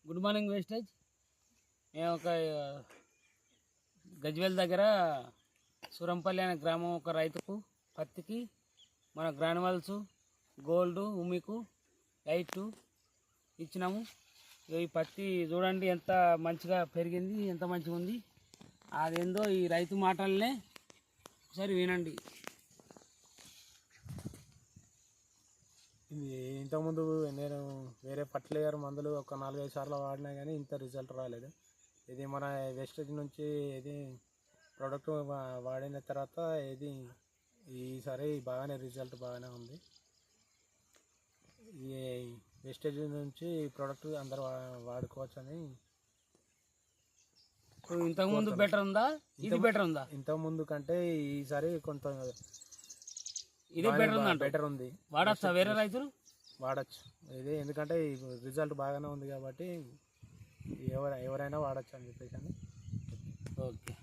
Good morning wastage. మేము ఒక గజ్వేల్ దగ్గర సురంపల్లి అనే గ్రామం ఒక రైతుకు పత్తికి మన గ్రానువల్స్ గోల్డ్ ఉమికు లైట్ ఇచ్చినాము. ఈ పత్తి చూడండి ఎంత మంచిగా పెరిగింది, ఎంత మంచిగా ఉంది. అదేందో ఈ రైతు మాటలనే ఒకసారి వినండి. ఇది ఇంతకుముందు నేను వేరే ఫర్టిలైజర్ మందులు ఒక 4-5 సార్లు వాడినా కానీ ఇంత రిజల్ట్ రాలేదు. ఇది మన వేస్టేజ్ నుంచి ఇది ప్రోడక్ట్ వాడిన తర్వాత ఇది ఈసారి బాగానే రిజల్ట్ బాగానే ఉంది. ఈ వేస్టేజ్ నుంచి ప్రోడక్ట్ అందరు వాడుకోవచ్చని. ఇంతకుముందు బెటర్ ఉందా, ఇది బెటర్ ఉందా? ఇంతకుముందు కంటే ఈసారి కొంత ఇదే బెటర్ ఉంది. వాడచ్చా వేరే రైతులు? వాడచ్చు ఇది, ఎందుకంటే రిజల్ట్ బాగానే ఉంది కాబట్టి ఎవరైనా వాడచ్చు అని చెప్పేసి. ఓకే.